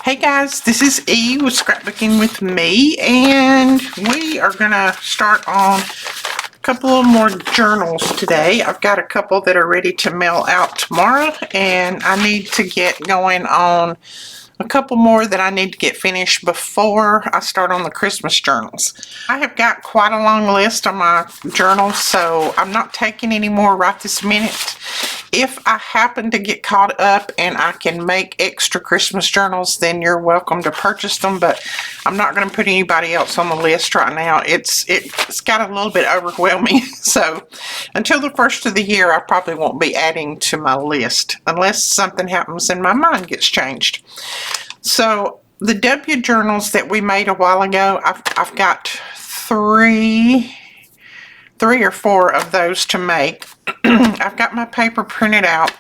Hey guys, this is E with Scrapbooking with me, and we are going to start on a couple of more journals today. I've got a couple that are ready to mail out tomorrow, and I need to get going on a couple more that I need to get finished before I start on the Christmas journals. I have got quite a long list on my journals, so I'm not taking any more right this minute. If I happen to get caught up and I can make extra Christmas journals, then you're welcome to purchase them, but I'm not going to put anybody else on the list right now. It's got a little bit overwhelming, so until the first of the year, I probably won't be adding to my list unless something happens and my mind gets changed. So the W journals that we made a while ago, I've got three or four of those to make. I've got my paper printed out,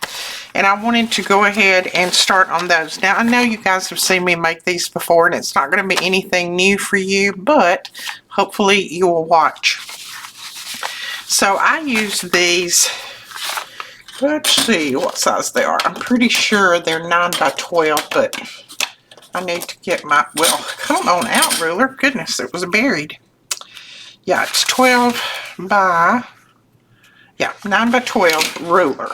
and I wanted to go ahead and start on those. Now, I know you guys have seen me make these before, and it's not going to be anything new for you, but hopefully you will watch. So I use these, let's see what size they are. I'm pretty sure they're 9 by 12, but I need to get my, well, come on out, ruler. Goodness, it was buried. Yeah, it's 12 by, yeah, 9 by 12 ruler.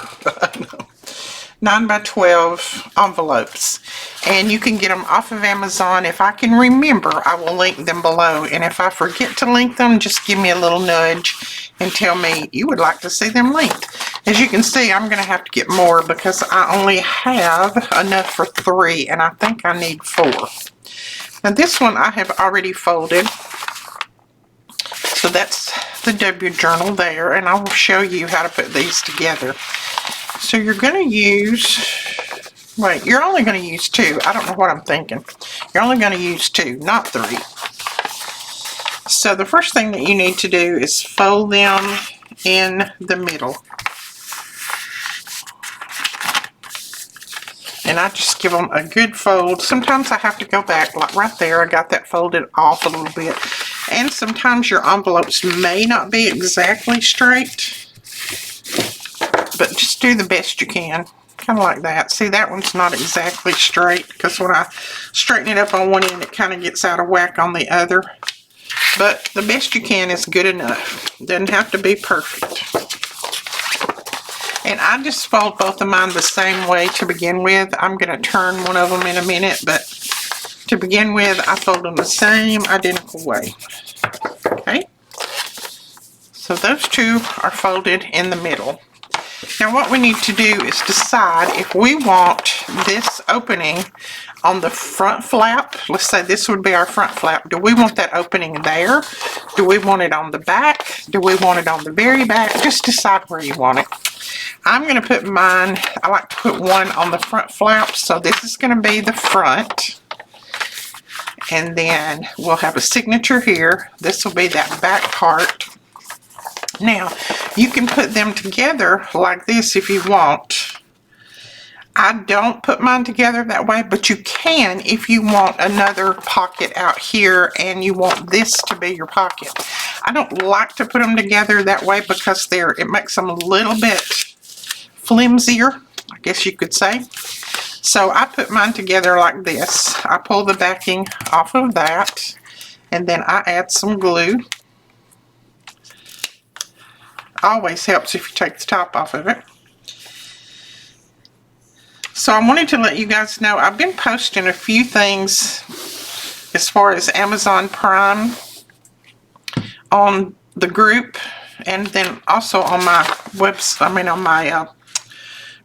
9 by 12 envelopes. And you can get them off of Amazon. If I can remember, I will link them below. And if I forget to link them, just give me a little nudge and tell me you would like to see them linked. As you can see, I'm going to have to get more because I only have enough for 3, and I think I need 4. Now this one I have already folded. So that's the W journal there, and I will show you how to put these together. So you're going to use, wait, you're only going to use 2. I don't know what I'm thinking. You're only going to use 2, not 3. So the first thing that you need to do is fold them in the middle. And I just give them a good fold. Sometimes I have to go back, like right there, I got that folded off a little bit. And sometimes your envelopes may not be exactly straight, but just do the best you can. Kind of like that. See, that one's not exactly straight because when I straighten it up on one end, it kind of gets out of whack on the other. But the best you can is good enough. Doesn't have to be perfect. And I just fold both of mine the same way to begin with. I'm going to turn one of them in a minute, but to begin with, I fold them the same identical way. Okay? So those 2 are folded in the middle. Now what we need to do is decide if we want this opening on the front flap. Let's say this would be our front flap. Do we want that opening there? Do we want it on the back? Do we want it on the very back? Just decide where you want it. I'm going to put mine, I like to put one on the front flap, so this is going to be the front. And then we'll have a signature here. This will be that back part. Now, you can put them together like this if you want. I don't put mine together that way, but you can if you want another pocket out here and you want this to be your pocket. I don't like to put them together that way because it makes them a little bit flimsier, I guess you could say. So I put mine together like this. I pull the backing off of that, and then I add some glue. Always helps if you take the top off of it. So I wanted to let you guys know I've been posting a few things as far as Amazon Prime on the group, and then also on my website, on my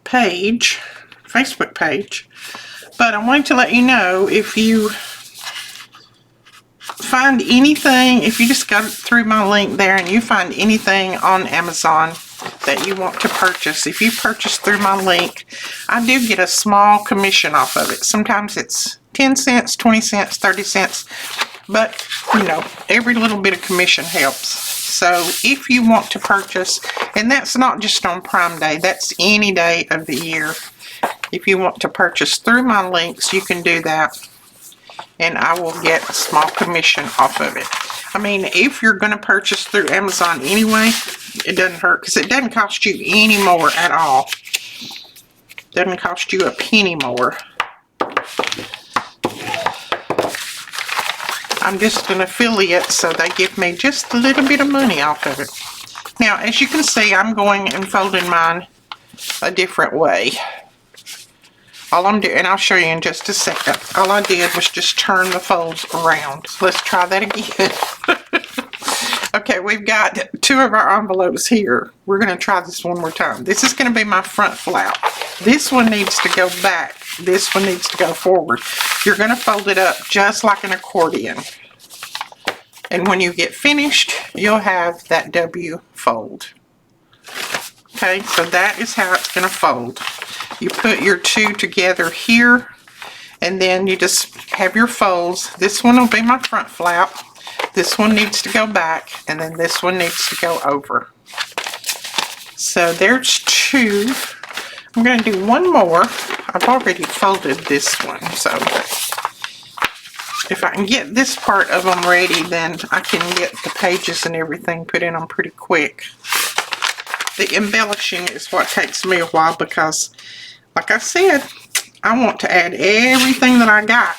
page, Facebook page. But I wanted to let you know, if you find anything, if you just go through my link there and you find anything on Amazon that you want to purchase, if you purchase through my link, I do get a small commission off of it. Sometimes it's 10 cents, 20 cents, 30 cents, but you know, every little bit of commission helps. So if you want to purchase, and that's not just on Prime Day, that's any day of the year. If you want to purchase through my links, you can do that, and I will get a small commission off of it. I mean, if you're going to purchase through Amazon anyway, it doesn't hurt because it doesn't cost you any more at all. It doesn't cost you a penny more. I'm just an affiliate, so they give me just a little bit of money off of it. Now, as you can see, I'm going and folding mine a different way. All I'm doing, and I'll show you in just a second, all I did was just turn the folds around. Let's try that again. Okay, we've got 2 of our envelopes here. We're going to try this one more time. This is going to be my front flap. This one needs to go back. This one needs to go forward. You're going to fold it up just like an accordion. And when you get finished, you'll have that W fold. Okay, so that is how it's going to fold. You put your 2 together here, and then you just have your folds. This one will be my front flap. This one needs to go back, and then this one needs to go over. So there's 2. I'm going to do one more. I've already folded this one, so if I can get this part of them ready, then I can get the pages and everything put in them pretty quick. The embellishing is what takes me a while because, like I said, I want to add everything that I got.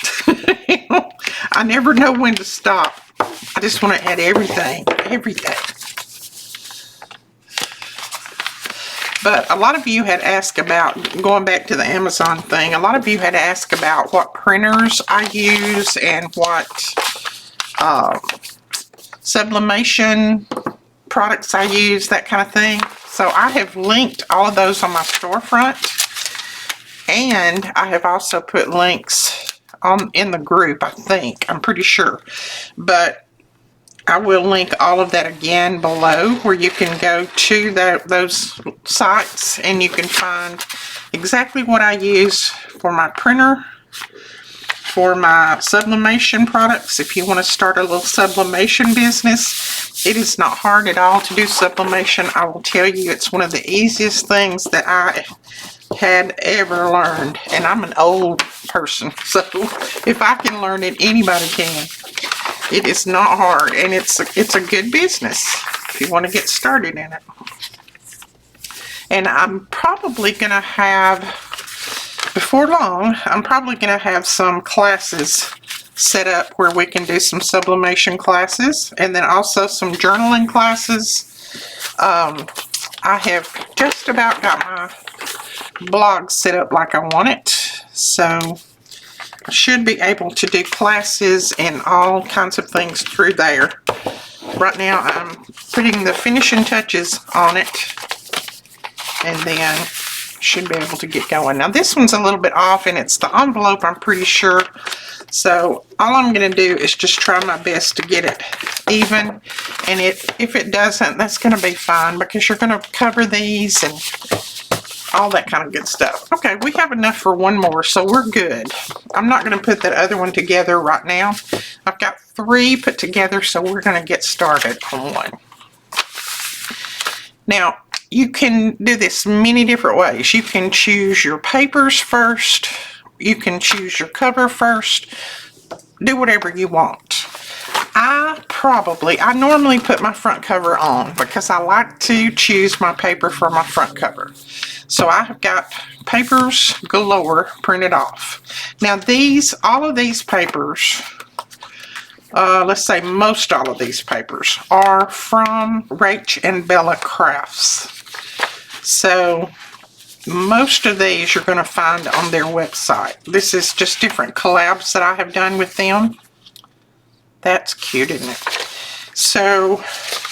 I never know when to stop. I just want to add everything. But a lot of you had asked about, going back to the Amazon thing, a lot of you had asked about what printers I use and what sublimation products I use, that kind of thing. So I have linked all of those on my storefront, and I have also put links in the group, I think. I'm pretty sure. But I will link all of that again below, where you can go to those sites and you can find exactly what I use for my printer, for my sublimation products. If you want to start a little sublimation business, it is not hard at all to do sublimation. I will tell you, it's one of the easiest things that I had ever learned, and I'm an old person, so if I can learn it, anybody can. It is not hard, and it's a good business if you want to get started in it. And I'm probably going to have, before long, I'm probably going to have some classes set up where we can do some sublimation classes, and then also some journaling classes. I have just about got my blog set up like I want it, so I should be able to do classes and all kinds of things through there. Right now I'm putting the finishing touches on it, and then should be able to get going. Now this one's a little bit off, and it's the envelope, I'm pretty sure. So all I'm going to do is just try my best to get it even, and if it doesn't, that's going to be fine, because you're going to cover these and all that kind of good stuff. Okay, we have enough for one more, so we're good. I'm not going to put that other one together right now. I've got 3 put together, so we're going to get started on one. Now, you can do this many different ways. You can choose your papers first. You can choose your cover first. Do whatever you want. I normally put my front cover on because I like to choose my paper for my front cover. So I have got papers galore printed off. Now all of these papers, let's say most all of these papers, are from Rach and Bella Crafts. So most of these you're going to find on their website. This is just different collabs that I have done with them. That's cute, isn't it? So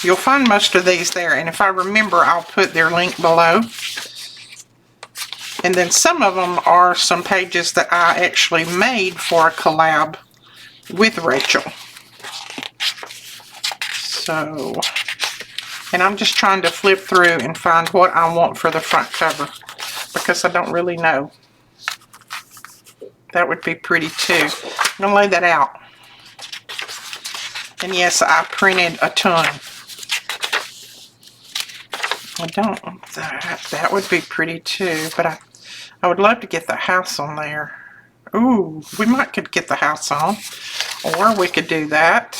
you'll find most of these there, and if I remember, I'll put their link below. And then some of them are some pages that I actually made for a collab with Rachel. So, and I'm just trying to flip through and find what I want for the front cover, because I don't really know. That would be pretty too. I'm going to lay that out. And yes, I printed a ton. I don't, that would be pretty too, but I would love to get the house on there. Ooh, we could get the house on, or we could do that.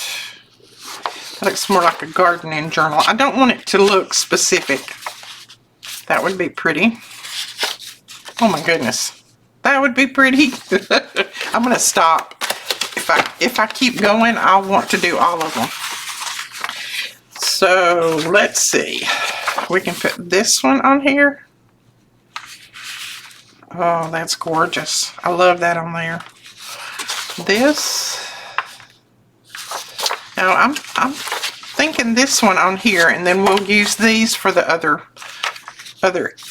That looks more like a gardening journal. I don't want it to look specific. That would be pretty. Oh my goodness. That would be pretty. I'm going to stop. If if I keep going, I'll want to do all of them. So let's see. We can put this one on here. Oh, that's gorgeous. I love that on there. This. Now I'm thinking this one on here, and then we'll use these for the other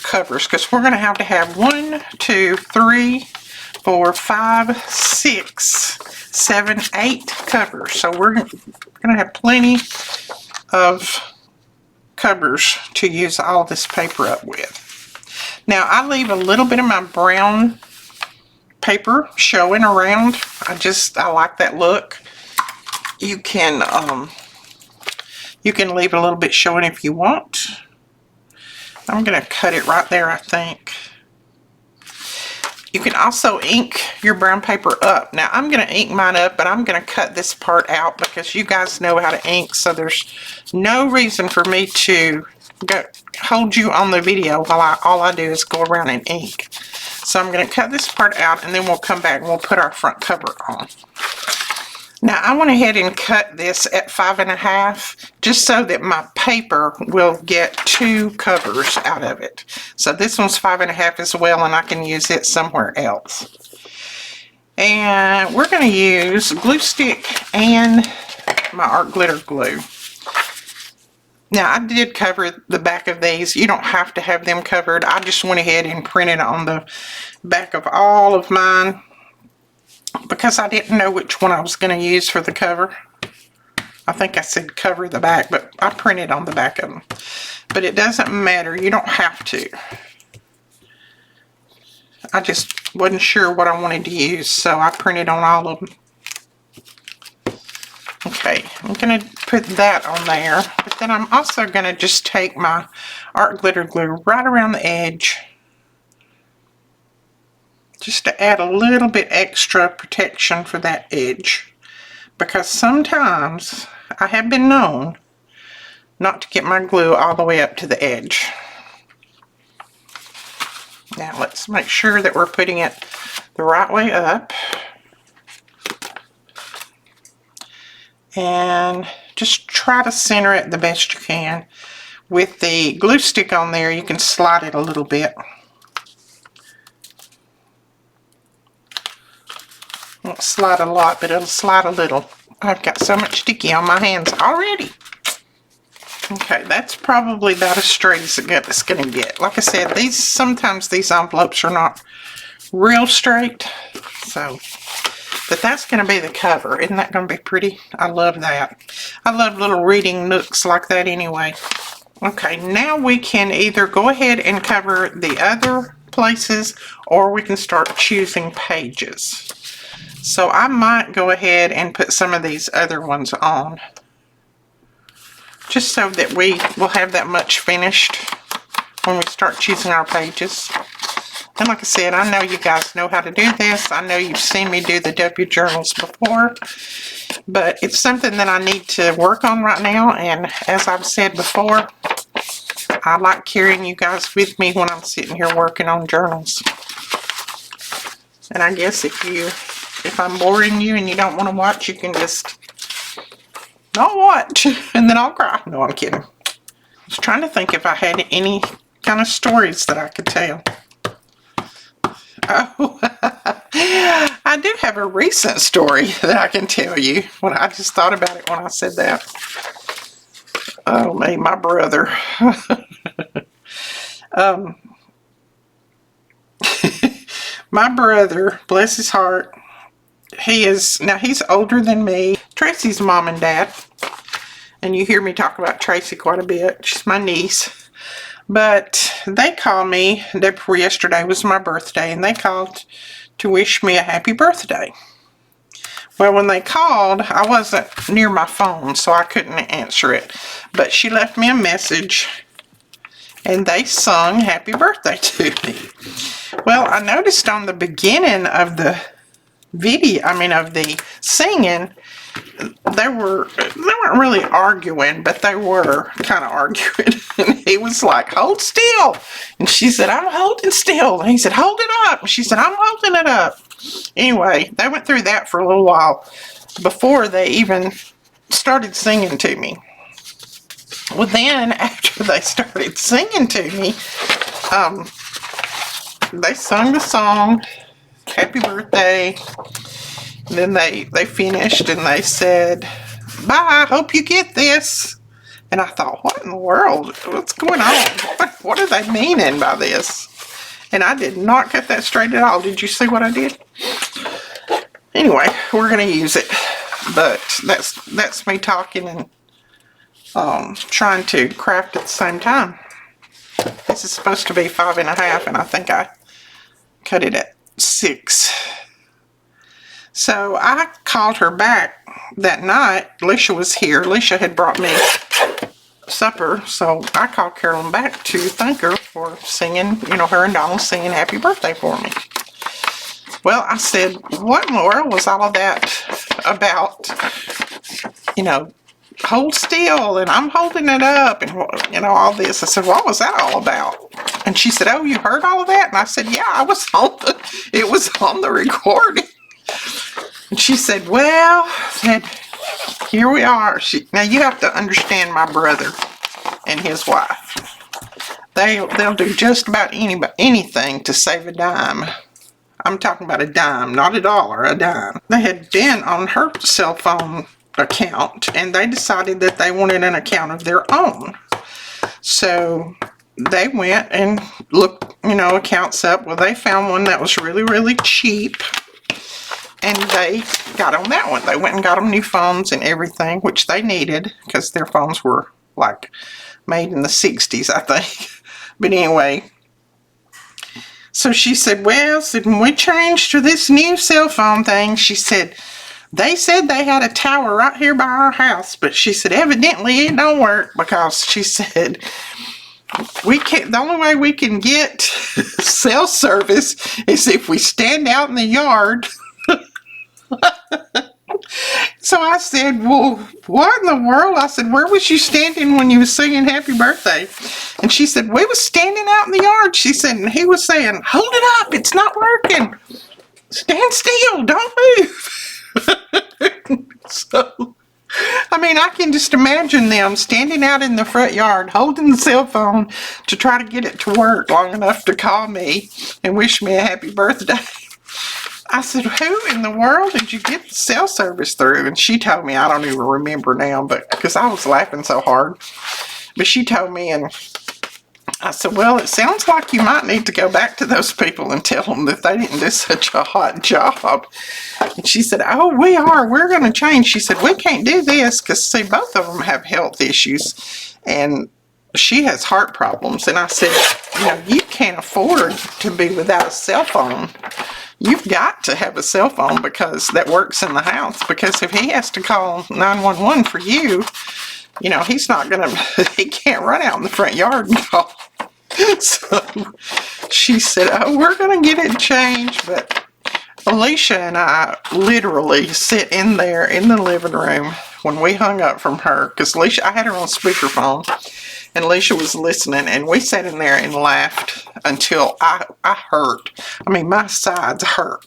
covers, because we're going to have 1, 2, 3, 4, 5, 6, 7, 8 covers. So we're going to have plenty of covers to use all this paper up with. Now I leave a little bit of my brown paper showing around. I like that look. You can leave a little bit showing if you want. I'm going to cut it right there, I think. You can also ink your brown paper up. Now I'm going to ink mine up, but I'm going to cut this part out because you guys know how to ink, so there's no reason for me to hold you on the video while all I do is go around and ink. So I'm going to cut this part out, and then we'll come back and we'll put our front cover on. Now I went ahead and cut this at 5.5 just so that my paper will get 2 covers out of it. So this one's 5.5 as well, and I can use it somewhere else. And we're going to use glue stick and my art glitter glue. Now I did cover the back of these. You don't have to have them covered. I just went ahead and printed on the back of all of mine, because I didn't know which one I was going to use for the cover. I think I said cover the back, but I printed on the back of them. But it doesn't matter. You don't have to. I just wasn't sure what I wanted to use, so I printed on all of them. Okay, I'm going to put that on there. But then I'm also going to just take my art glitter glue right around the edge, just to add a little bit extra protection for that edge, because sometimes I have been known not to get my glue all the way up to the edge. Now let's make sure that we're putting it the right way up, and just try to center it the best you can. With the glue stick on there, you can slide it a little bit. Won't slide a lot, but it'll slide a little. I've got so much sticky on my hands already. Okay, that's probably about as straight as it's going to get. Like I said, sometimes these envelopes are not real straight. So, but that's going to be the cover. Isn't that going to be pretty? I love that. I love little reading nooks like that anyway. Okay, now we can either go ahead and cover the other places, or we can start choosing pages. So I might go ahead and put some of these other ones on, just so that we will have that much finished when we start choosing our pages. And like I said, I know you guys know how to do this. I know you've seen me do the W journals before, but it's something that I need to work on right now. And as I've said before, I like carrying you guys with me when I'm sitting here working on journals. And I guess if I'm boring you and you don't want to watch, you can just not watch, and then I'll cry. No, I'm kidding. I was trying to think if I had any kind of stories that I could tell. Oh, I do have a recent story that I can tell you. When I just thought about it when I said that. Oh, my brother. My brother, bless his heart, he's older than me. Tracy's mom and dad. And you hear me talk about Tracy quite a bit. She's my niece. But they called me, the day before yesterday was my birthday, and they called to wish me a happy birthday. Well, when they called, I wasn't near my phone, so I couldn't answer it. But she left me a message, and they sung happy birthday to me. Well, I noticed on the beginning of the video, of the singing, they weren't really arguing, but they were kind of arguing. And he was like, hold still. And she said, I'm holding still. And he said, hold it up. And she said, I'm holding it up. Anyway, they went through that for a little while before they even started singing to me. Well, then, after they started singing to me, they sung the song, Happy Birthday. And then they finished and they said, bye, I hope you get this. And I thought, what in the world? What's going on? What are they meaning by this? And I did not get that straight at all. Did you see what I did? Anyway, we're going to use it. But that's me talking and trying to craft at the same time. This is supposed to be 5.5, and I think I cut it at 6. So I called her back that night. Alicia was here. Alicia had brought me supper, so I called Carolyn back to thank her for singing, her and Donald singing Happy Birthday for me. Well, I said, what in the world was all of that about? Hold still, and I'm holding it up, and all this. I said, what was that all about? And she said, oh, you heard all of that? And I said, yeah, it was on the recording. And she said, well, here we are. Now you have to understand my brother and his wife. They'll do just about anything to save a dime. I'm talking about a dime, not a dollar, a dime. They had been on her cell phone account, and they decided that they wanted an account of their own. So they went and looked, accounts up. Well, they found one that was really, really cheap, and they got on that one. They went and got them new phones and everything, which they needed because their phones were like made in the 60s, I think. But anyway, so she said, well, when we changed to this new cell phone thing, she said, they said they had a tower right here by our house, but she said, evidently it don't work, because she said, the only way we can get cell service is if we stand out in the yard. So I said, well, what in the world? I said, where was you standing when you was singing Happy Birthday? And she said, we was standing out in the yard. She said, and he was saying, hold it up, it's not working. Stand still, don't move. So, I can just imagine them standing out in the front yard, holding the cell phone to try to get it to work long enough to call me and wish me a happy birthday. I said, who in the world did you get the cell service through? And she told me, I don't even remember now, but because I was laughing so hard. But she told me, and I said, well, it sounds like you might need to go back to those people and tell them that they didn't do such a hot job. And she said, oh, we're going to change. She said, we can't do this because, see, both of them have health issues, and she has heart problems. And I said, you can't afford to be without a cell phone. You've got to have a cell phone because that works in the house. Because if he has to call 911 for you, he's not going to, he can't run out in the front yard and call. So she said, oh, we're going to get it changed. But Alicia and I literally sit in there in the living room when we hung up from her. Because Alicia, I had her on speakerphone. And Alicia was listening, and we sat in there and laughed until I hurt. My sides hurt.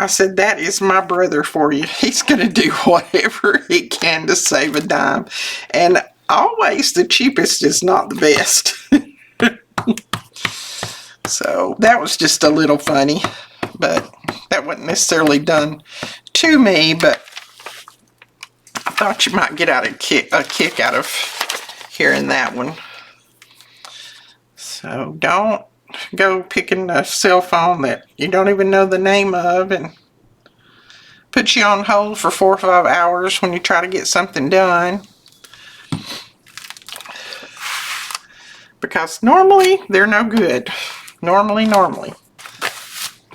I said, that is my brother for you. He's going to do whatever he can to save a dime. And always the cheapest is not the best. So that was just a little funny. But that wasn't necessarily done to me. But I thought you might get a kick out of hearing that one. So don't go picking a cell phone that you don't even know the name of and put you on hold for 4 or 5 hours when you try to get something done. Because normally they're no good. Normally.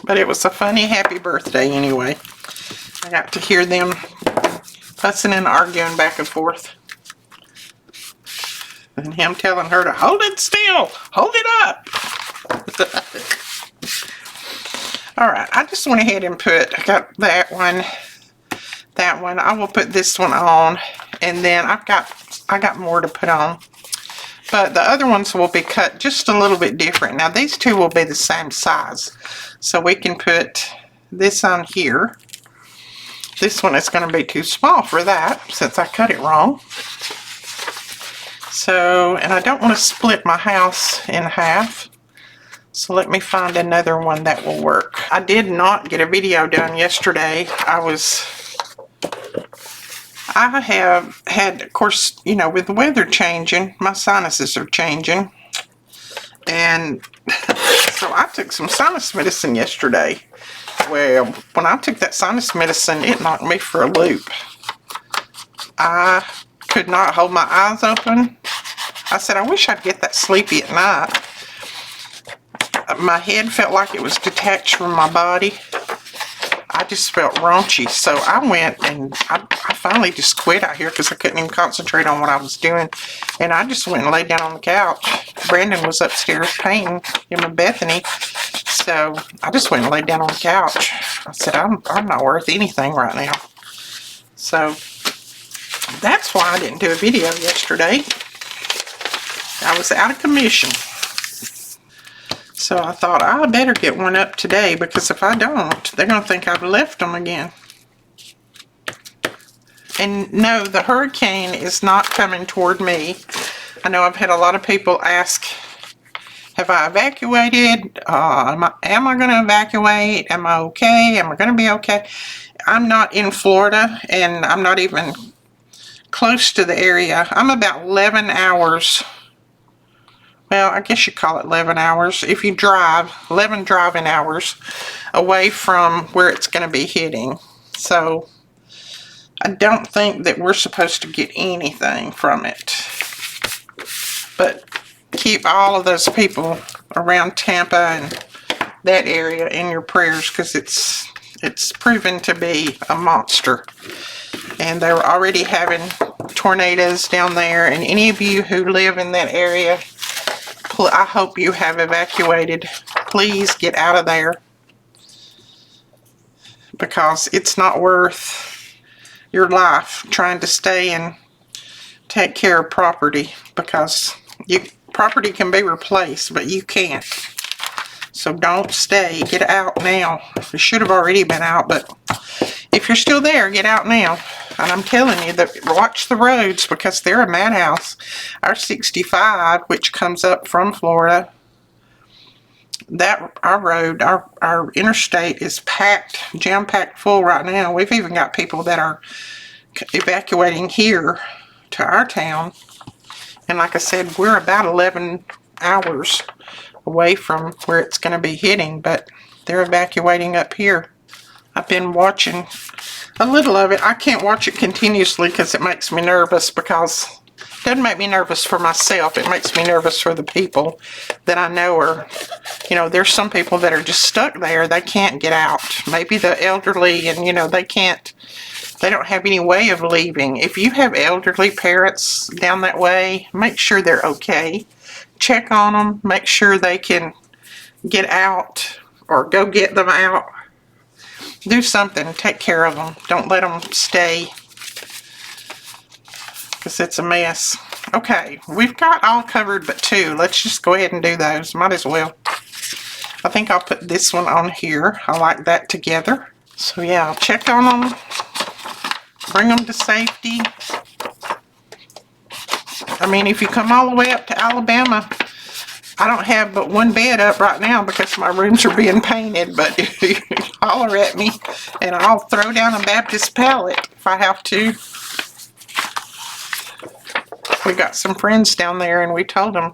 But it was a funny happy birthday anyway. I got to hear them fussing and arguing back and forth. And him telling her to hold it still. Hold it up. Alright, I just went ahead and I got that one. That one. I will put this one on. And then I got more to put on. but the other ones will be cut just a little bit different. Now these two will be the same size, so we can put this on here. This one is going to be too small for that since I cut it wrong. So, and I don't want to split my house in half. So let me find another one that will work. I did not get a video done yesterday. I have had, of course, you know, with the weather changing, my sinuses are changing. And so I took some sinus medicine yesterday. Well, when I took that sinus medicine, it knocked me for a loop. I could not hold my eyes open. I said, I wish I'd get that sleepy at night. My head felt like it was detached from my body. I just felt raunchy. So I went and I finally just quit out here because I couldn't even concentrate on what I was doing. And I just went and laid down on the couch. Brandon was upstairs painting, him and Bethany. So I just went and laid down on the couch. I said, I'm not worth anything right now. So that's why I didn't do a video yesterday. I was out of commission. So I thought I better get one up today, because if I don't, they're going to think I've left them again. And no, the hurricane is not coming toward me. I know I've had a lot of people ask, have I evacuated? Am I going to evacuate? Am I okay? Am I going to be okay? I'm not in Florida, and I'm not even close to the area. I'm about 11 hours. Well, I guess you call it 11 hours. If you drive, 11 driving hours away from where it's going to be hitting. So I don't think that we're supposed to get anything from it. But keep all of those people around Tampa and that area in your prayers, because it's proven to be a monster. And they were already having tornadoes down there. And any of you who live in that area, I hope you have evacuated. Please get out of there, because it's not worth your life trying to stay and take care of property, because property can be replaced, but you can't. So don't stay. Get out now. You should have already been out, but if you're still there, get out now. And I'm telling you, that watch the roads, because they're a madhouse. Our 65, which comes up from Florida, our road, our interstate is packed, jam-packed full right now. We've even got people that are evacuating here to our town. And like I said, we're about 11 hours away from where it's going to be hitting, but they're evacuating up here. I've been watching a little of it. I can't watch it continuously because it makes me nervous, because it doesn't make me nervous for myself. It makes me nervous for the people that I know are, you know, there's some people that are just stuck there. They can't get out. Maybe the elderly, and, you know, they don't have any way of leaving. If you have elderly parents down that way, make sure they're okay. Check on them. Make sure they can get out, or go get them out. Do something. Take care of them. Don't let them stay, because it's a mess. Okay, we've got all covered but two. Let's just go ahead and do those. Might as well. I think I'll put this one on here. I like that together. So yeah, I'll check on them. Bring them to safety. I mean, if you come all the way up to Alabama, I don't have but one bed up right now because my rooms are being painted, but you holler at me and I'll throw down a Baptist pallet if I have to. We got some friends down there, and we told them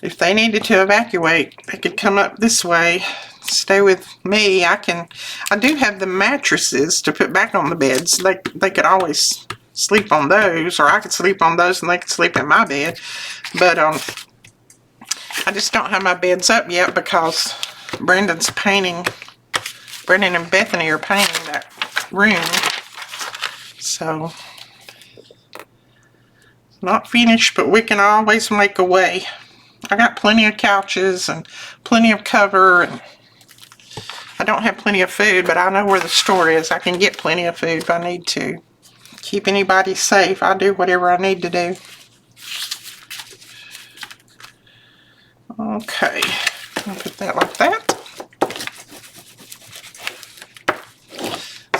if they needed to evacuate, they could come up this way, stay with me. I do have the mattresses to put back on the beds. They could always sleep on those, or I could sleep on those and they could sleep in my bed. But I just don't have my beds up yet because Brandon's painting. Brandon and Bethany are painting that room. So, it's not finished, but we can always make a way. I got plenty of couches and plenty of cover, and I don't have plenty of food, but I know where the store is. I can get plenty of food if I need to. Keep anybody safe. I do whatever I need to do. Okay, I'll put that like that.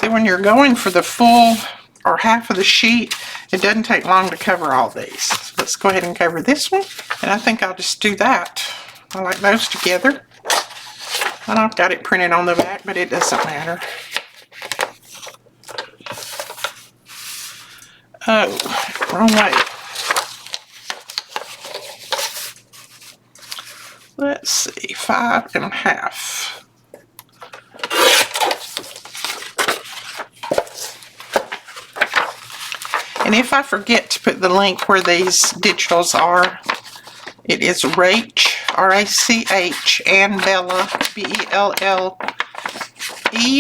See, when you're going for the full or half of the sheet, it doesn't take long to cover all these. So let's go ahead and cover this one. And I think I'll just do that. I like those together. And I've got it printed on the back, but it doesn't matter. Oh, wrong way. Let's see, 5.5. And if I forget to put the link where these digitals are, it is Rach, R-A-C-H, and Bella, B-E-L-L-E,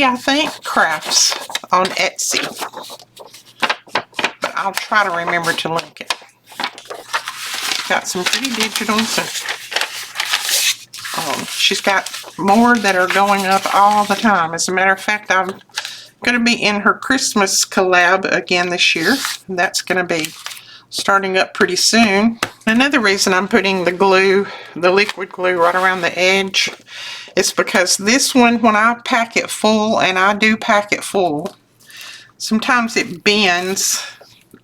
I think, Crafts on Etsy. But I'll try to remember to link it. Got some pretty digitals, and she's got more that are going up all the time. As a matter of fact, I'm going to be in her Christmas collab again this year. And that's going to be starting up pretty soon. Another reason I'm putting the glue, the liquid glue, right around the edge is because this one, when I pack it full, and I do pack it full, sometimes it bends.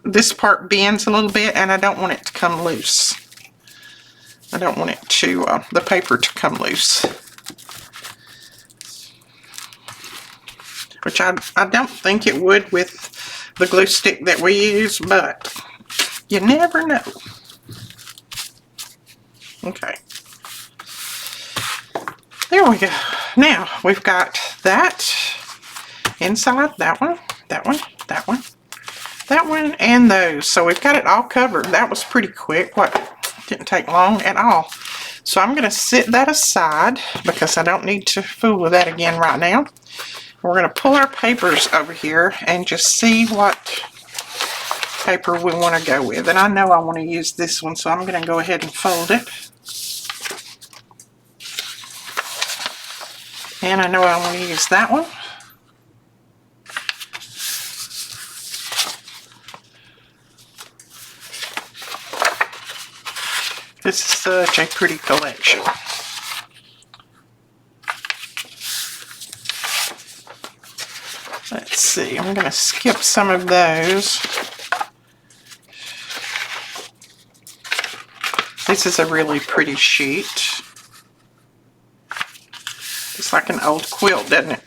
This part bends a little bit, and I don't want it to come loose. I don't want it to, the paper to come loose. Which I don't think it would with the glue stick that we use, but you never know. Okay. There we go. Now, we've got that inside, that one, that one, that one, that one, and those. So we've got it all covered. That was pretty quick. Didn't take long at all. So I'm going to set that aside because I don't need to fool with that again right now. We're going to pull our papers over here and just see what paper we want to go with. And I know I want to use this one, so I'm going to go ahead and fold it. And I know I want to use that one. This is such a pretty collection. Let's see, I'm going to skip some of those. This is a really pretty sheet. It's like an old quilt, doesn't it?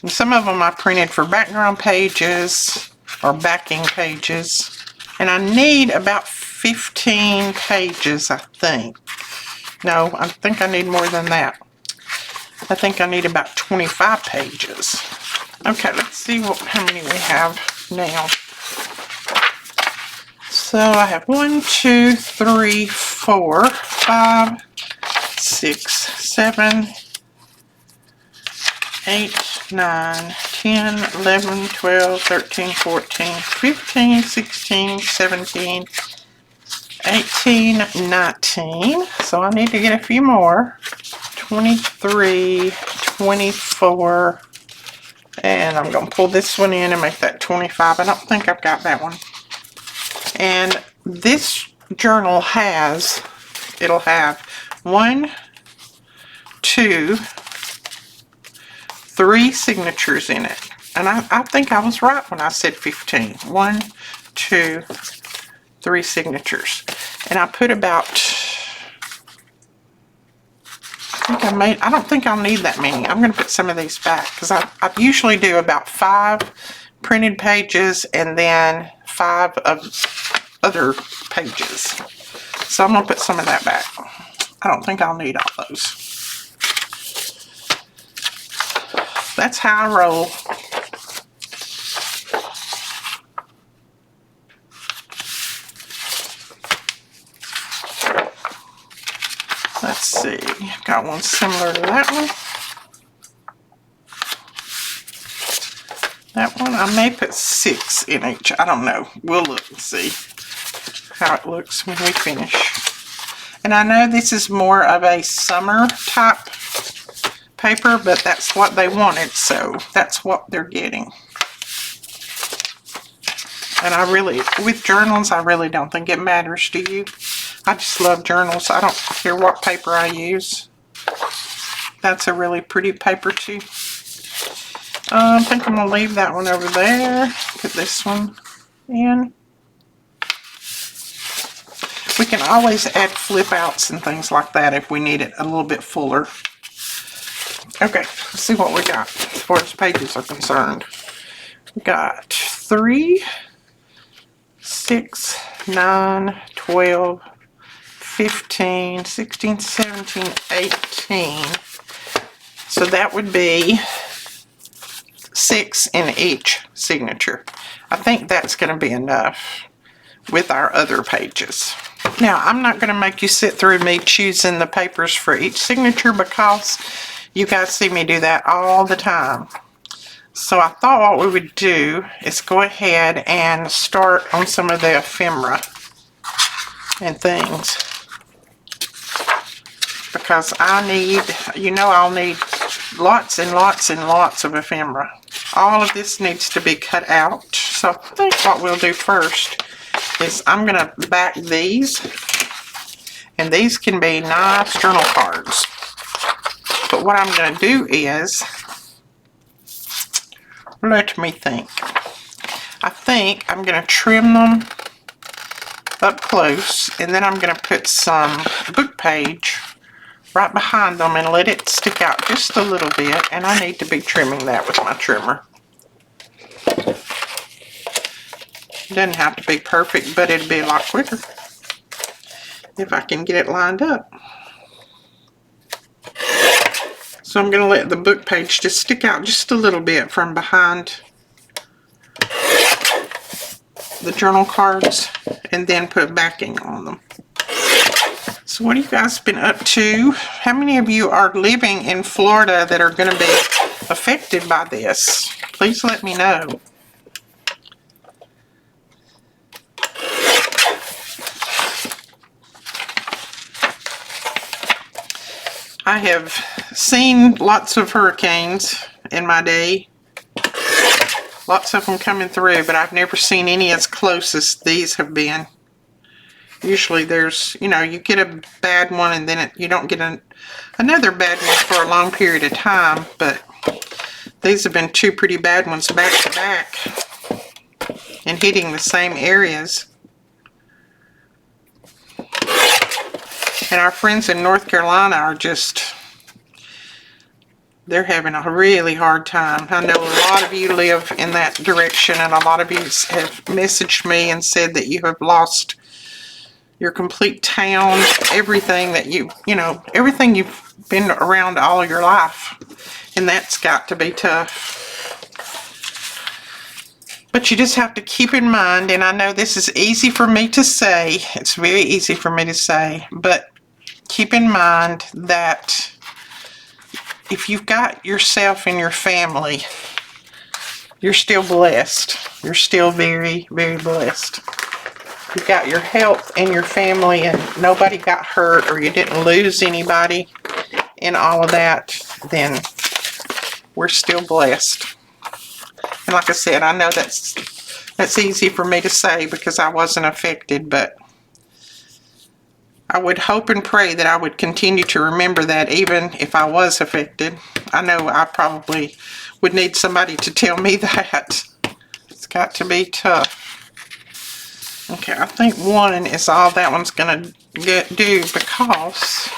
And some of them I printed for background pages or backing pages. And I need about 15 pages, I think. No, I think I need more than that. I think I need about 25 pages. Okay, let's see how many we have now. So I have 1, 2, 3, 4, 5, 6, 7, 8, 9, 10, 11, 12, 13, 14, 15, 16, 17, 18, 19. So I need to get a few more. 23, 24, and I'm going to pull this one in and make that 25. I don't think I've got that one. And this journal it'll have 1, 2, 3 signatures in it. And I think I was right when I said 15. 1, 2, 3 signatures. And I put about, I don't think I'll need that many. I'm going to put some of these back because I usually do about 5 printed pages and then 5 of other pages. So I'm going to put some of that back. I don't think I'll need all those. That's how I roll. Let's see, got one similar to that one. That one, I may put 6 in each. I don't know. We'll look and see how it looks when we finish. And I know this is more of a summer type paper, but that's what they wanted, so that's what they're getting. And I really, with journals, I really don't think it matters to you. I just love journals. I don't care what paper I use. That's a really pretty paper too. I think I'm going to leave that one over there. Put this one in. We can always add flip outs and things like that if we need it a little bit fuller. Okay, let's see what we got as far as pages are concerned. We got 3, 6, 9, 12, 15, 16, 17, 18. So that would be 6 in each signature. I think that's going to be enough with our other pages. Now, I'm not going to make you sit through me choosing the papers for each signature because you guys see me do that all the time. So I thought what we would do is go ahead and start on some of the ephemera and things. Because I need, you know, I'll need lots and lots and lots of ephemera. All of this needs to be cut out. So I think what we'll do first is I'm going to back these. And these can be nice journal cards. But what I'm going to do is, let me think. I think I'm going to trim them up close. And then I'm going to put some book page right behind them and let it stick out just a little bit, and I need to be trimming that with my trimmer. It doesn't have to be perfect, but it'd be a lot quicker if I can get it lined up. So I'm going to let the book page just stick out just a little bit from behind the journal cards and then put backing on them. So what have you guys been up to? How many of you are living in Florida that are going to be affected by this? Please let me know. I have seen lots of hurricanes in my day. Lots of them coming through, but I've never seen any as close as these have been. Usually there's, you know, you get a bad one and then you don't get another bad one for a long period of time, but these have been 2 pretty bad ones back to back and hitting the same areas. And our friends in North Carolina are just, they're having a really hard time. I know a lot of you live in that direction, and a lot of you have messaged me and said that you have lost your complete town, everything that you know, everything you've been around all your life. And that's got to be tough. But you just have to keep in mind, and I know this is easy for me to say, it's very easy for me to say, but keep in mind that if you've got yourself and your family, you're still blessed. You're still very, very blessed. You got your health and your family and nobody got hurt or you didn't lose anybody in all of that, then we're still blessed. And like I said, I know that's easy for me to say because I wasn't affected, but I would hope and pray that I would continue to remember that even if I was affected. I know I probably would need somebody to tell me that. It's got to be tough. Okay, I think 1 is all that one's going to do because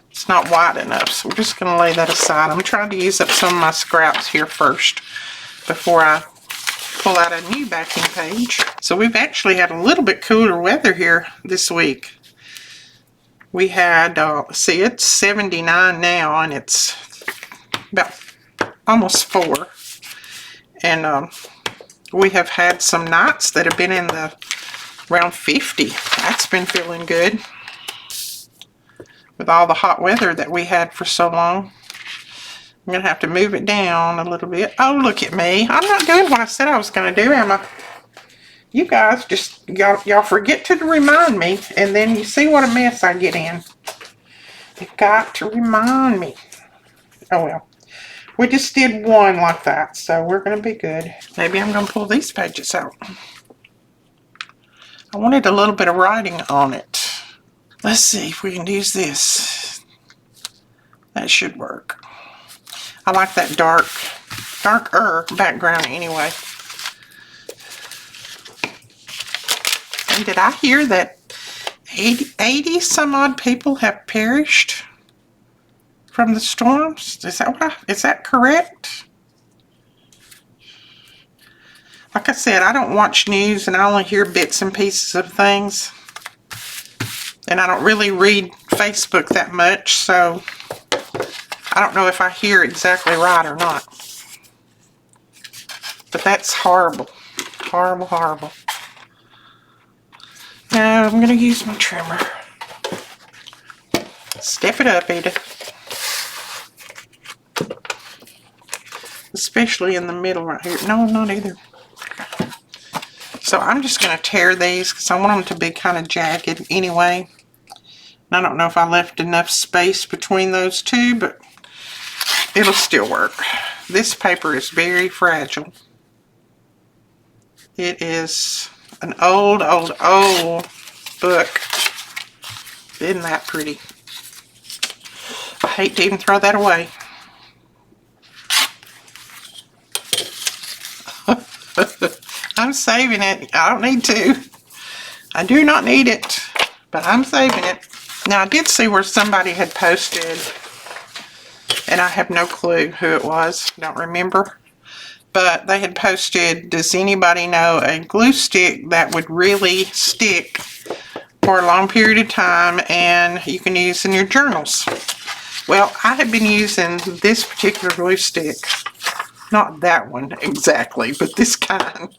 it's not wide enough. So we're just going to lay that aside. I'm trying to use up some of my scraps here first before I pull out a new backing page. So we've actually had a little bit cooler weather here this week. We had, see, it's 79 now and it's about almost 4. And we have had some nights that have been in the around 50. That's been feeling good with all the hot weather that we had for so long. I'm going to have to move it down a little bit. Oh, look at me. I'm not doing what I said I was going to do, am I? You guys just, y'all forget to remind me, and then you see what a mess I get in. You've got to remind me. Oh, well. We just did 1 like that, so we're going to be good. Maybe I'm going to pull these pages out. I wanted a little bit of writing on it. Let's see if we can use this. That should work. I like that darker background anyway. And did I hear that 80 some odd people have perished from the storms? Is that correct? Like I said, I don't watch news and I only hear bits and pieces of things. And I don't really read Facebook that much, so I don't know if I hear exactly right or not. But that's horrible. Horrible, horrible. Now I'm going to use my trimmer. Step it up, Edith. Especially in the middle right here. No, not either. Okay. So I'm just going to tear these because I want them to be kind of jagged anyway. I don't know if I left enough space between those two, but it'll still work. This paper is very fragile. It is an old book. Isn't that pretty? I hate to even throw that away. I'm saving it. I don't need to. I do not need it, but I'm saving it. Now, I did see where somebody had posted, and I have no clue who it was. Don't remember. But they had posted, does anybody know a glue stick that would really stick for a long period of time and you can use in your journals? Well, I have been using this particular glue stick. Not that one exactly, but this kind.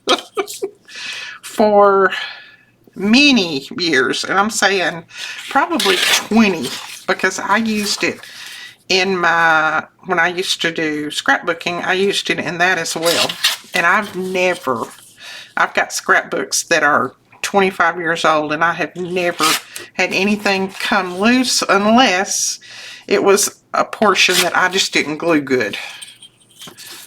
For many years, and I'm saying probably 20, because I used it in when I used to do scrapbooking. I used it in that as well, and I've got scrapbooks that are 25 years old, and I have never had anything come loose unless it was a portion that I just didn't glue good.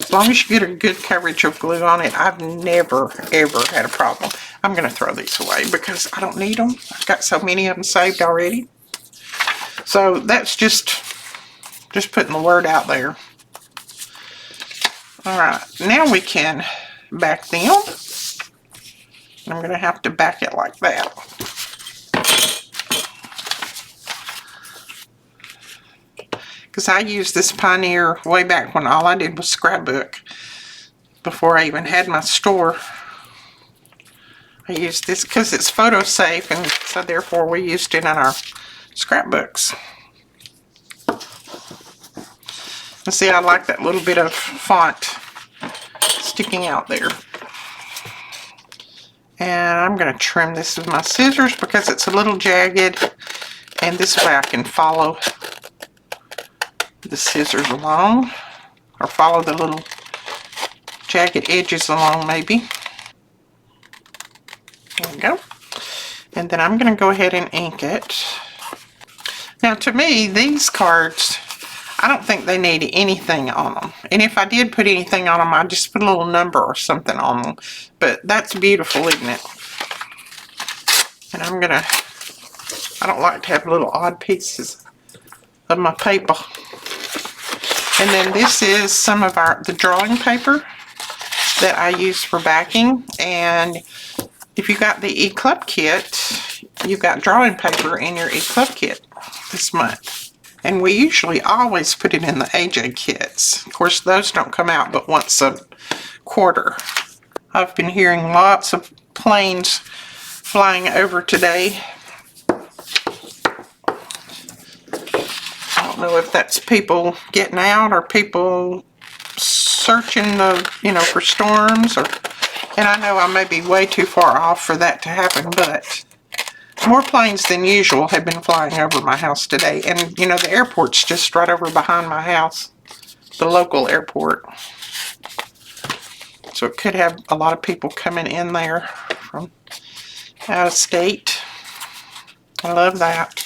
As long as you get a good coverage of glue on it, I've never, ever had a problem. I'm going to throw these away because I don't need them. I've got so many of them saved already. So that's just putting the word out there. Alright, now we can back them. I'm going to have to back it like that. Because I used this Pioneer way back when all I did was scrapbook. Before I even had my store. I used this because it's photo safe, and so therefore we used it in our scrapbooks. And see, I like that little bit of font sticking out there. And I'm going to trim this with my scissors because it's a little jagged, and this way I can follow the scissors along, or follow the little jagged edges along maybe. There we go. And then I'm going to go ahead and ink it. Now to me, these cards, I don't think they need anything on them. And if I did put anything on them, I'd just put a little number or something on them. But that's beautiful, isn't it? And I don't like to have little odd pieces of my paper. And then this is some of the drawing paper that I use for backing. And if you got the E-Club kit, you've got drawing paper in your E-Club kit this month. And we usually always put it in the AJ kits. Of course, those don't come out but once a quarter. I've been hearing lots of planes flying over today. I don't know if that's people getting out or people searching for storms, and I know I may be way too far off for that to happen, but more planes than usual have been flying over my house today. And the airport's just right over behind my house, the local airport. So it could have a lot of people coming in there from out of state. I love that.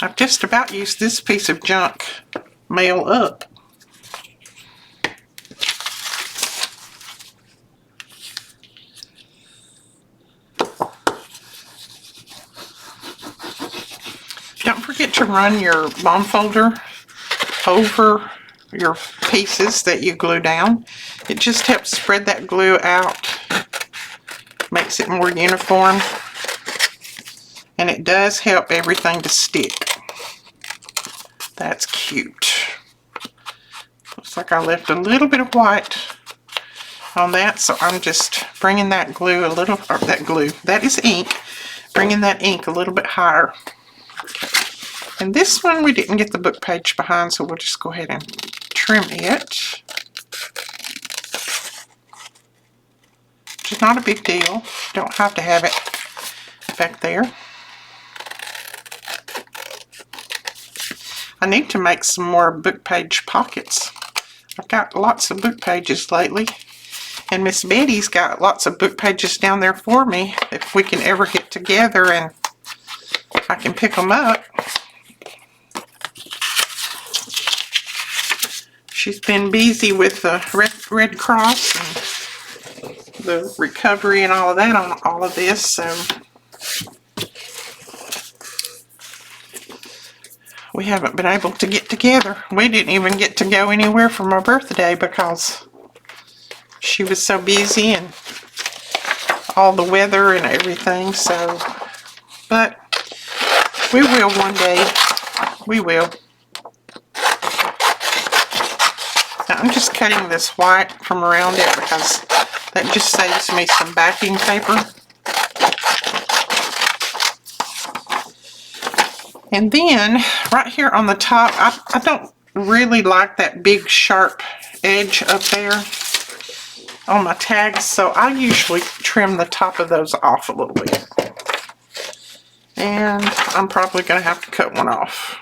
I've just about used this piece of junk mail up. to run your bond folder over your pieces that you glue down. It just helps spread that glue out, makes it more uniform, and it does help everything to stick. That's cute. Looks like I left a little bit of white on that, so I'm just bringing that glue a little, or that is ink, bringing that ink a little bit higher. And this one we didn't get the book page behind, so we'll just go ahead and trim it. Which is not a big deal. You don't have to have it back there. I need to make some more book page pockets. I've got lots of book pages lately, and Miss Betty's got lots of book pages down there for me if we can ever get together and I can pick them up. She's been busy with the Red Cross and the recovery and all of that on all of this, so we haven't been able to get together. We didn't even get to go anywhere for my birthday because she was so busy and all the weather and everything, so, but we will one day. We will. Now I'm just cutting this white from around it because that just saves me some backing paper. And then right here on the top, I don't really like that big sharp edge up there on my tags, so I usually trim the top of those off a little bit. And I'm probably going to have to cut one off.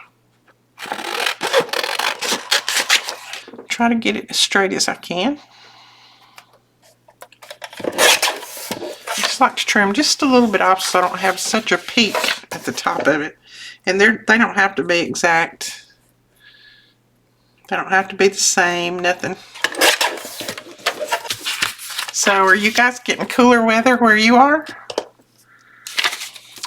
Try to get it as straight as I can. I just like to trim just a little bit off so I don't have such a peak at the top of it. And they don't have to be exact. They don't have to be the same, nothing. So are you guys getting cooler weather where you are?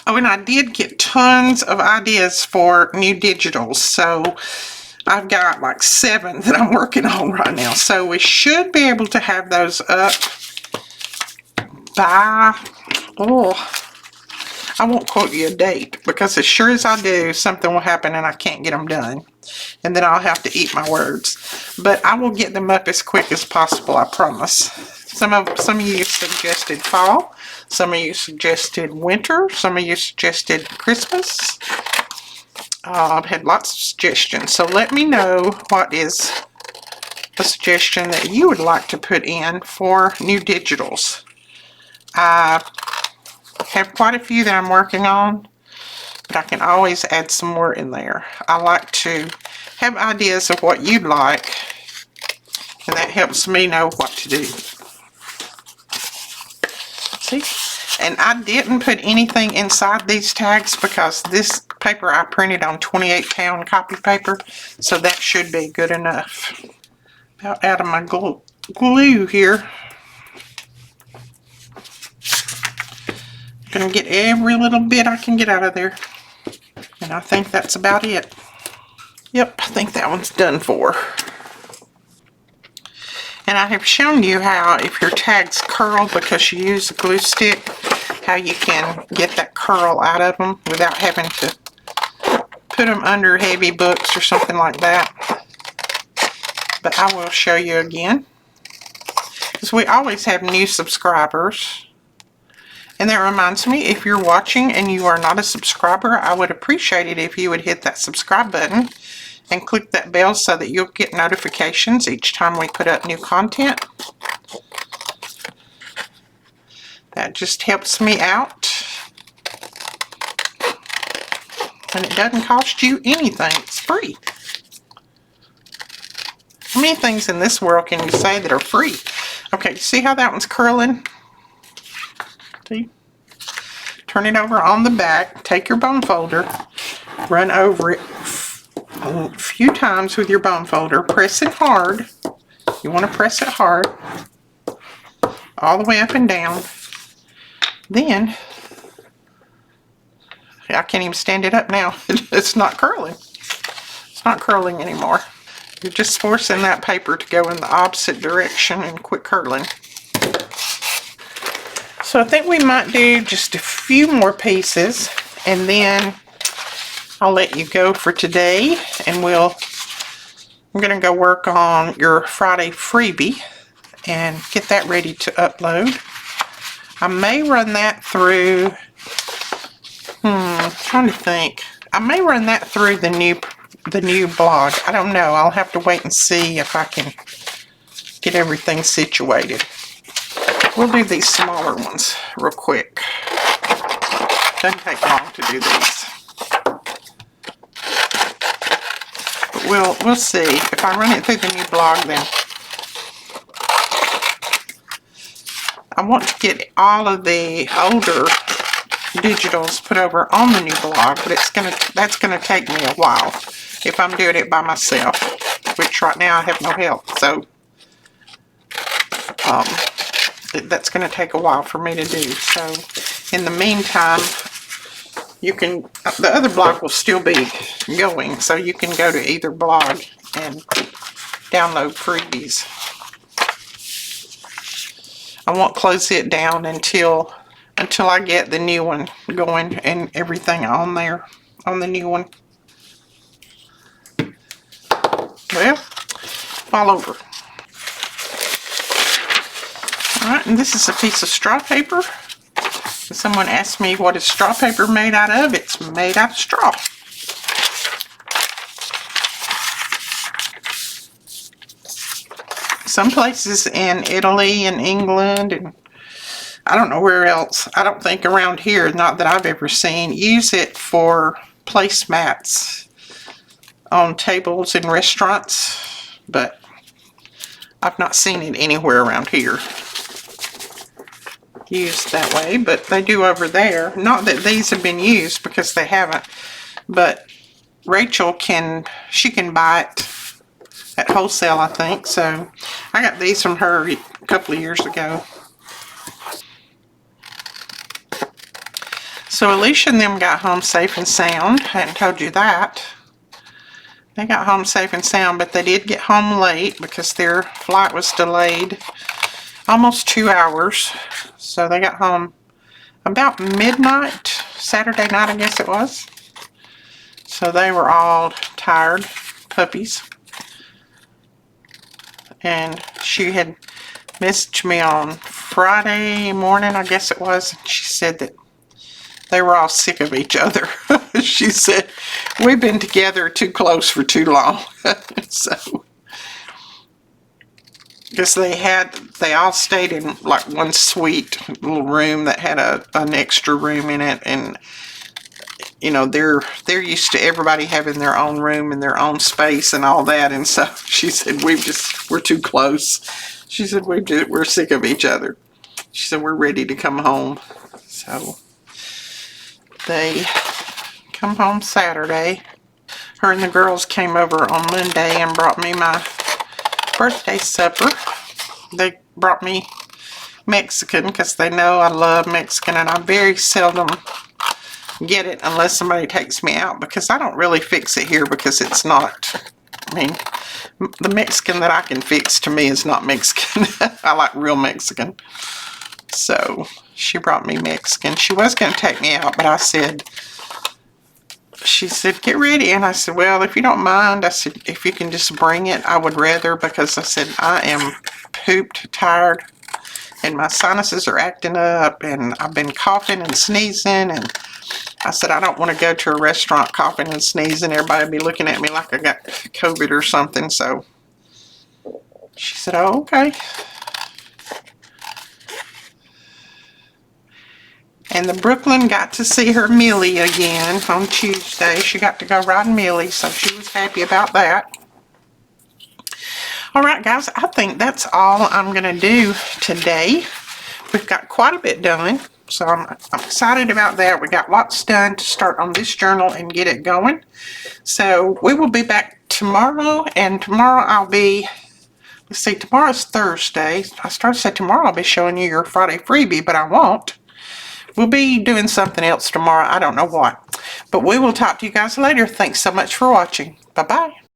Oh, and I did get tons of ideas for new digitals. So I've got like 7 that I'm working on right now. So we should be able to have those up by, I won't quote you a date because as sure as I do, something will happen and I can't get them done. And then I'll have to eat my words. But I will get them up as quick as possible, I promise. Some of you suggested fall. Some of you suggested winter. Some of you suggested Christmas. I've had lots of suggestions, so let me know what is a suggestion that you would like to put in for new digitals. I have quite a few that I'm working on, but I can always add some more in there. I like to have ideas of what you'd like, and that helps me know what to do. See? And I didn't put anything inside these tags because this paper I printed on 28-pound copy paper, so that should be good enough. About out of my glue here. Gonna get every little bit I can get out of there. And I think that's about it. Yep, I think that one's done for. And I have shown you how if your tags curl because you use a glue stick, how you can get that curl out of them without having to put them under heavy books or something like that. But I will show you again. Because we always have new subscribers. And that reminds me, if you're watching and you are not a subscriber, I would appreciate it if you would hit that subscribe button and click that bell so that you'll get notifications each time we put up new content. That just helps me out. And it doesn't cost you anything. It's free. How many things in this world can you say that are free? Okay, see how that one's curling? See? Turn it over on the back. Take your bone folder. Run over it a few times with your bone folder. Press it hard. You want to press it hard. All the way up and down. Then, I can't even stand it up now. It's not curling. It's not curling anymore. You're just forcing that paper to go in the opposite direction and quit curling. So I think we might do just a few more pieces, and then I'll let you go for today, and I'm gonna go work on your Friday freebie and get that ready to upload. I may run that through, trying to think. I may run that through the new blog. I don't know. I'll have to wait and see if I can get everything situated. We'll do these smaller ones real quick. Doesn't take long to do these. But we'll see. If I run it through the new blog, then I want to get all of the older digitals put over on the new blog, but that's gonna take me a while if I'm doing it by myself, which right now I have no help. So that's going to take a while for me to do. So in the meantime, the other blog will still be going, so you can go to either blog and download freebies. I won't close it down until I get the new one going and everything on there, on the new one. Well, all over. Alright, and this is a piece of straw paper. Someone asked me what is straw paper made out of. It's made out of straw. Some places in Italy and England and I don't know where else, I don't think around here, not that I've ever seen, use it for placemats on tables in restaurants, but I've not seen it anywhere around here used that way, but they do over there. Not that these have been used, because they haven't, but Rachel can buy it at wholesale, I think. So I got these from her a couple of years ago. So Alicia and them got home safe and sound. I hadn't told you that. They got home safe and sound, but they did get home late because their flight was delayed almost 2 hours. So they got home about midnight, Saturday night I guess it was. So they were all tired, puppies. And she had messaged me on Friday morning, I guess it was. She said that they were all sick of each other. She said, we've been together too close for too long. So, because they all stayed in like one sweet little room that had an extra room in it, and you know, they're used to everybody having their own room and their own space and all that. And so she said, we're too close. She said, we're sick of each other. She said, we're ready to come home. So they come home Saturday. Her and the girls came over on Monday and brought me my birthday supper. They brought me Mexican because they know I love Mexican, and I very seldom get it unless somebody takes me out, because I don't really fix it here, because it's not, I mean, the Mexican that I can fix to me is not Mexican. I like real Mexican. So she brought me Mexican. She was going to take me out, but she said, get ready. And I said, well, if you don't mind, I said, if you can just bring it, I would rather, because I said, I am pooped tired and my sinuses are acting up and I've been coughing and sneezing, and I said, I don't want to go to a restaurant coughing and sneezing. Everybody be looking at me like I got COVID or something. So she said, oh, okay. And the Brooklyn got to see her Millie again on Tuesday. She got to go riding Millie, so she was happy about that. Alright guys, I think that's all I'm going to do today. We've got quite a bit done, so I'm excited about that. We got lots done to start on this journal and get it going. So we will be back tomorrow, and tomorrow I'll be, let's see, tomorrow's Thursday. I started to say tomorrow I'll be showing you your Friday freebie, but I won't. We'll be doing something else tomorrow. I don't know what. But we will talk to you guys later. Thanks so much for watching. Bye-bye.